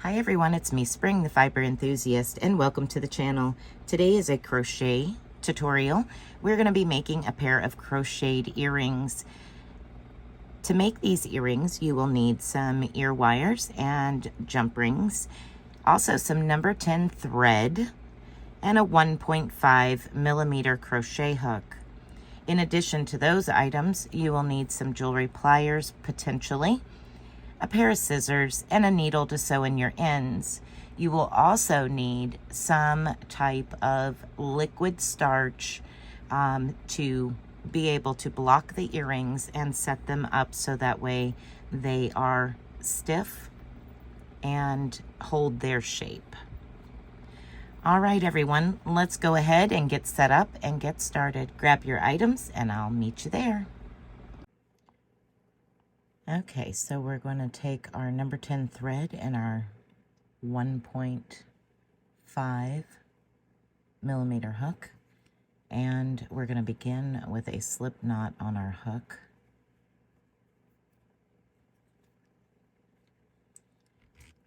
Hi everyone, it's me, Spring, the fiber enthusiast, and welcome to the channel. Today is a crochet tutorial. We're going to be making a pair of crocheted earrings. To make these earrings, you will need some ear wires and jump rings, also some number 10 thread, and a 1.5 millimeter crochet hook. In addition to those items, you will need some jewelry pliers, potentially, a pair of scissors, and a needle to sew in your ends. You will also need some type of liquid starch to be able to block the earrings and set them up so that way they are stiff and hold their shape. All right, everyone, let's go ahead and get set up and get started. Grab your items and I'll meet you there. Okay, so we're going to take our number 10 thread and our 1.5 millimeter hook, and we're going to begin with a slip knot on our hook.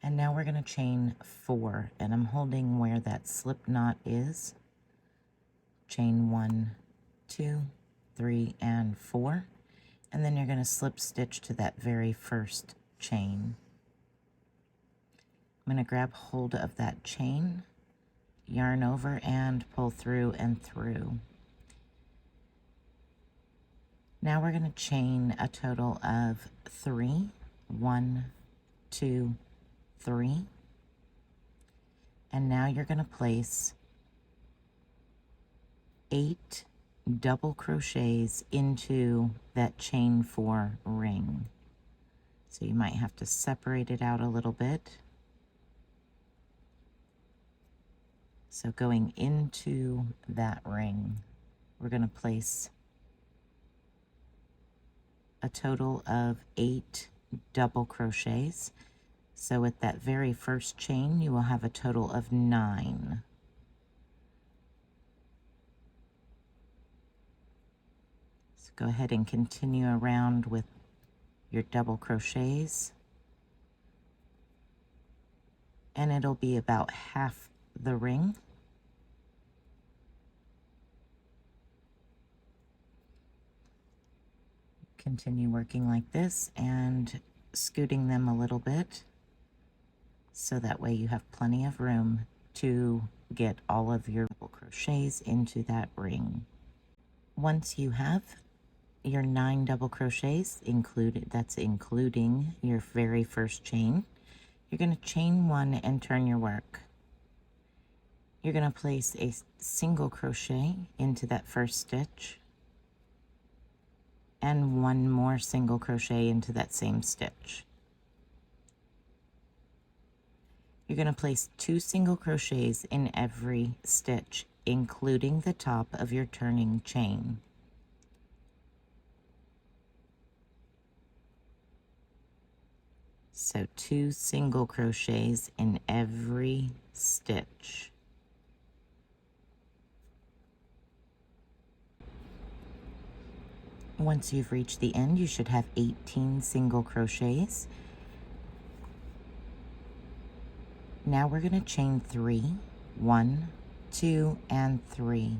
And now we're going to chain 4, and I'm holding where that slip knot is. Chain 1, 2, 3, and 4. And then you're going to slip stitch to that very first chain. I'm going to grab hold of that chain, yarn over, and pull through and through. Now we're going to chain a total of 3. 1, 2, 3. And now you're going to place 8 double crochets into that chain 4 ring. So you might have to separate it out a little bit. So going into that ring, we're going to place a total of 8 double crochets. So at that very first chain, you will have a total of 9. Go ahead and continue around with your double crochets, and it'll be about half the ring. Continue working like this and scooting them a little bit so that way you have plenty of room to get all of your double crochets into that ring. Once you have your 9 double crochets included, that's including your very first chain, you're going to chain 1 and turn your work. You're going to place a single crochet into that first stitch and 1 more single crochet into that same stitch. You're going to place 2 single crochets in every stitch, including the top of your turning chain. So 2 single crochets in every stitch. Once you've reached the end, you should have 18 single crochets. Now we're going to chain 3. 1, 2, and 3.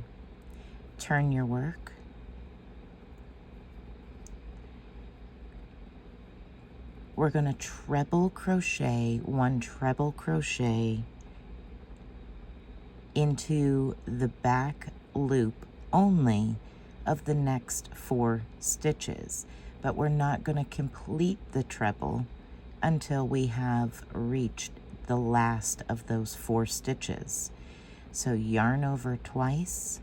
Turn your work. We're going to treble crochet, 1 treble crochet into the back loop only of the next 4 stitches, but we're not going to complete the treble until we have reached the last of those 4 stitches. So yarn over twice,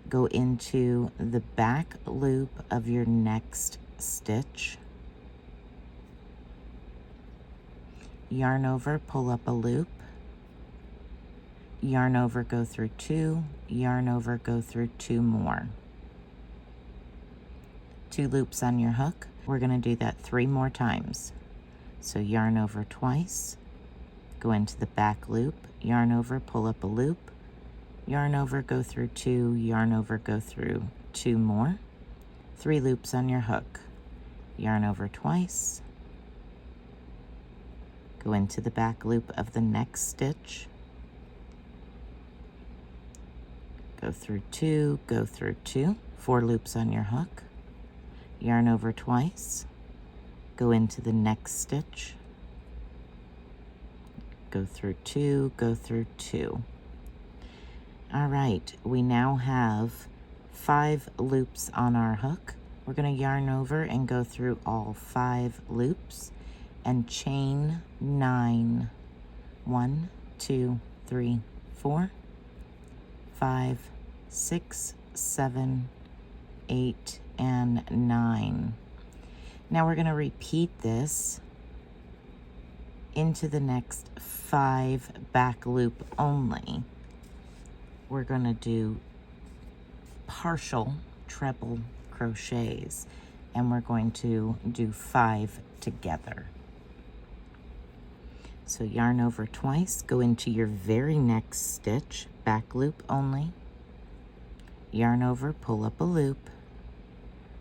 go into the back loop of your next stitch, yarn over, pull up a loop, yarn over, go through 2, yarn over, go through 2 more. 2 loops on your hook. We're going to do that 3 more times. So yarn over twice, go into the back loop, yarn over, pull up a loop, yarn over, go through 2, yarn over, go through 2 more. 3 loops on your hook. Yarn over twice, Go into the back loop of the next stitch, go through 2, go through 2, 4 loops on your hook, yarn over twice, go into the next stitch, go through 2, go through 2. All right, we now have 5 loops on our hook. We're going to yarn over and go through all 5 loops and chain 9. 1, 2, 3, 4, 5, 6, 7, 8, and 9. Now we're going to repeat this into the next 5 back loop only. We're going to do partial treble crochets, and we're going to do 5 together. So yarn over twice, go into your very next stitch, back loop only, yarn over, pull up a loop,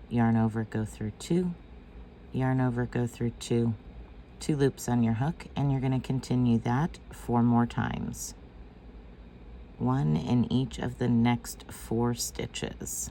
yarn over, go through 2, yarn over, go through 2, 2 loops on your hook, and you're going to continue that 4 more times. 1 in each of the next 4 stitches.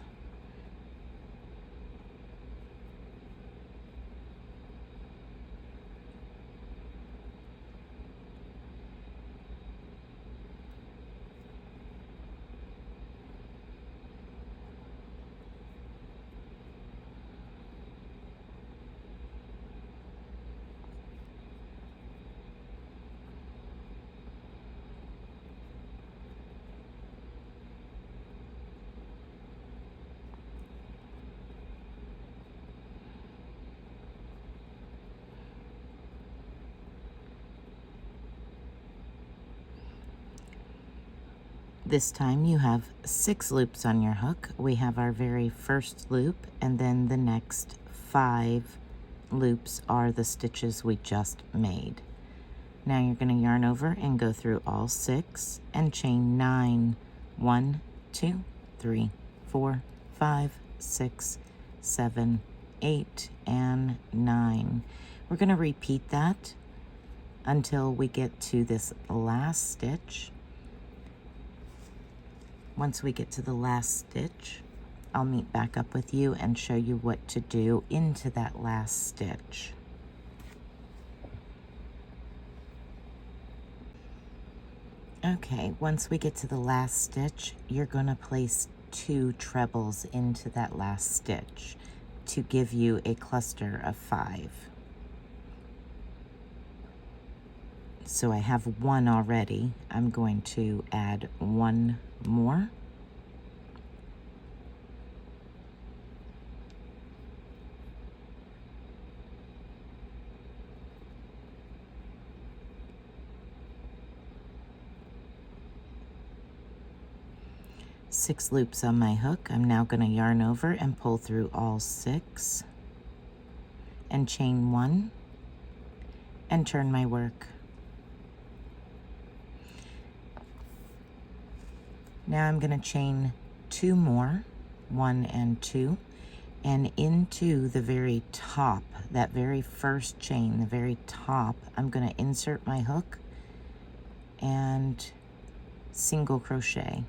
This time you have 6 loops on your hook. We have our very first loop, and then the next 5 loops are the stitches we just made. Now you're going to yarn over and go through all 6 and chain 9. 1, 2, 3, 4, 5, 6, 7, 8, and 9. We're going to repeat that until we get to this last stitch. Once we get to the last stitch, I'll meet back up with you and show you what to do into that last stitch. Okay, once we get to the last stitch, you're going to place 2 trebles into that last stitch to give you a cluster of 5. So I have 1 already. I'm going to add 1 more. Six loops on my hook. I'm now going to yarn over and pull through all 6 and chain 1 and turn my work. Now I'm going to chain 2 more, 1 and 2, and into the very top, that very first chain, the very top, I'm going to insert my hook and single crochet.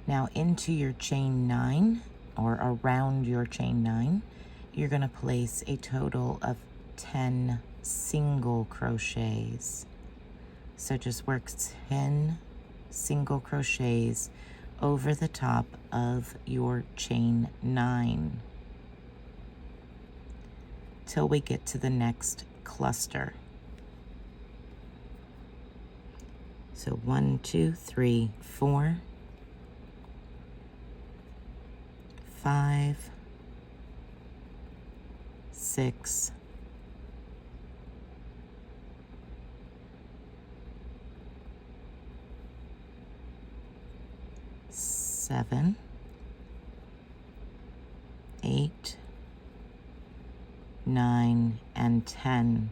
Now into your chain 9, or around your chain 9, you're going to place a total of 10 single crochets. So just work 10 single crochets over the top of your chain 9 till we get to the next cluster. So 1, 2, 3, 4, 5, 6, 7, 8, 9, and 10.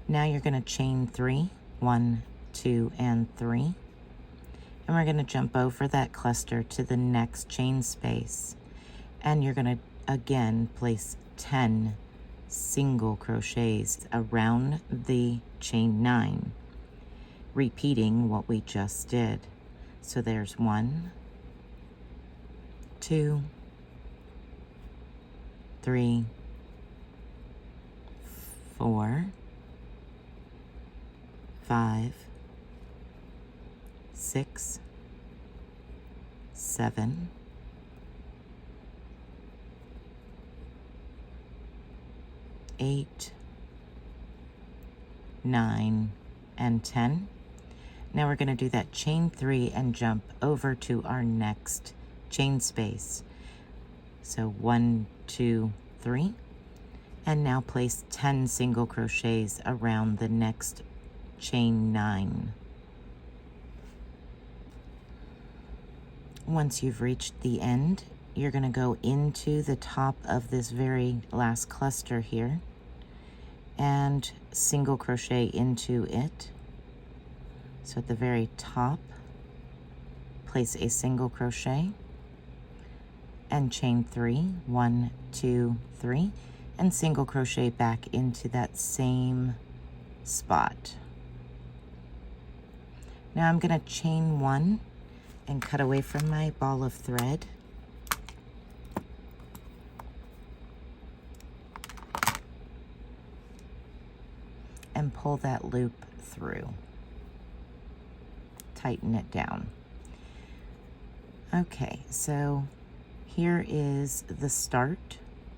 Now you're going to chain 3, 1, 2, and 3. And we're going to jump over that cluster to the next chain space. And you're going to again place 10 single crochets around the chain 9, repeating what we just did. So there's 1, 2, 3, 4, 5, 6, 7, 8, 9, and 10. Now we're going to do that chain 3 and jump over to our next chain space. So 1, 2, 3, and now place 10 single crochets around the next chain 9. Once you've reached the end, you're going to go into the top of this very last cluster here and single crochet into it. So at the very top, place a single crochet and chain 3, 1, 2, 3, and single crochet back into that same spot. Now I'm going to chain 1 and cut away from my ball of thread. And pull that loop through. Tighten it down. Okay, so here is the start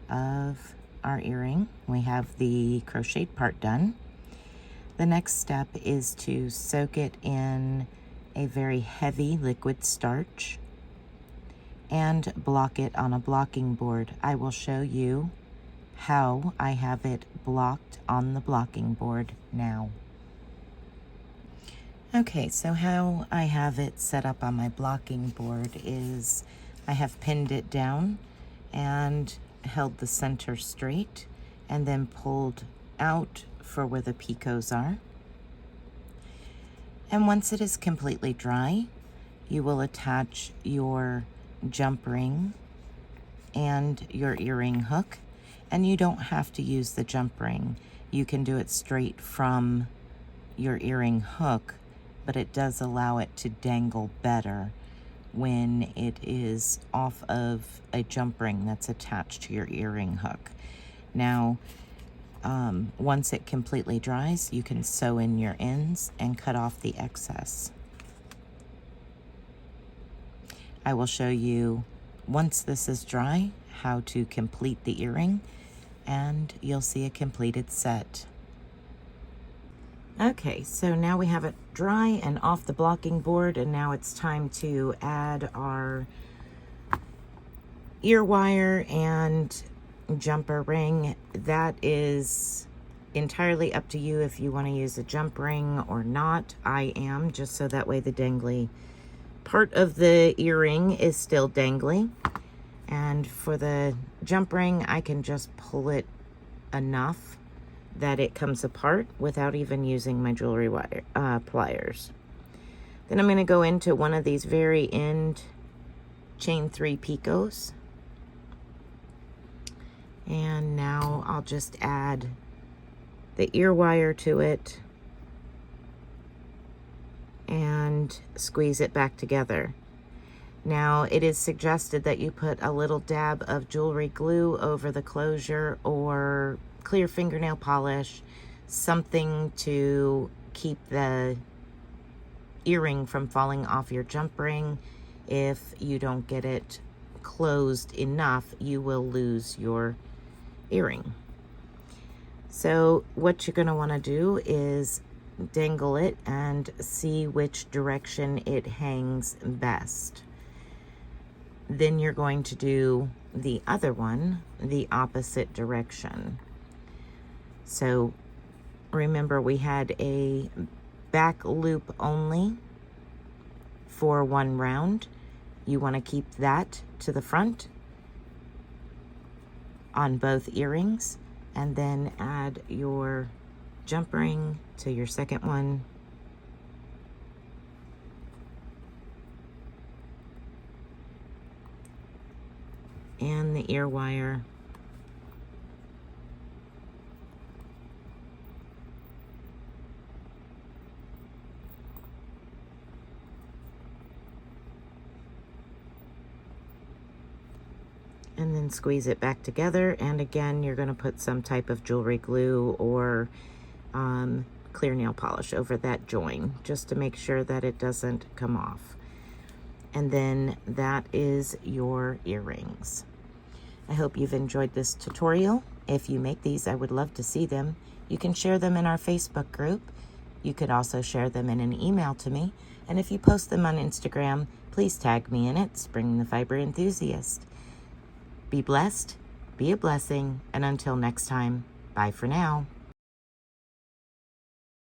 of our earring. We have the crocheted part done. The next step is to soak it in a very heavy liquid starch and block it on a blocking board. I will show you how I have it blocked on the blocking board now. Okay, so how I have it set up on my blocking board is I have pinned it down and held the center straight and then pulled out for where the picots are. And once it is completely dry, you will attach your jump ring and your earring hook. And you don't have to use the jump ring. You can do it straight from your earring hook, but it does allow it to dangle better when it is off of a jump ring that's attached to your earring hook. Now, once it completely dries, you can sew in your ends and cut off the excess. I will show you, once this is dry, how to complete the earring, and you'll see a completed set. Okay, so now we have it dry and off the blocking board, and now it's time to add our ear wire and jumper ring. That is entirely up to you if you want to use a jump ring or not. I am, just so that way the dangly part of the earring is still dangly. And for the jump ring, I can just pull it enough that it comes apart without even using my jewelry wire pliers. Then I'm going to go into one of these very end chain 3 picots. And now I'll just add the ear wire to it and squeeze it back together. Now, it is suggested that you put a little dab of jewelry glue over the closure or clear fingernail polish, something to keep the earring from falling off your jump ring. If you don't get it closed enough, you will lose your earring. So what you're going to want to do is dangle it and see which direction it hangs best. Then you're going to do the other one the opposite direction. So remember, we had a back loop only for one round. You want to keep that to the front on both earrings, and then add your jump ring to your second one, and the ear wire. And then squeeze it back together, and again you're going to put some type of jewelry glue or clear nail polish over that join just to make sure that it doesn't come off. And then that is your earrings. I hope you've enjoyed this tutorial. If you make these, I would love to see them. You can share them in our Facebook group. You could also share them in an email to me. And if you post them on Instagram, please tag me in it, Spring the Fiber Enthusiast. Be blessed, be a blessing, and until next time, bye for now.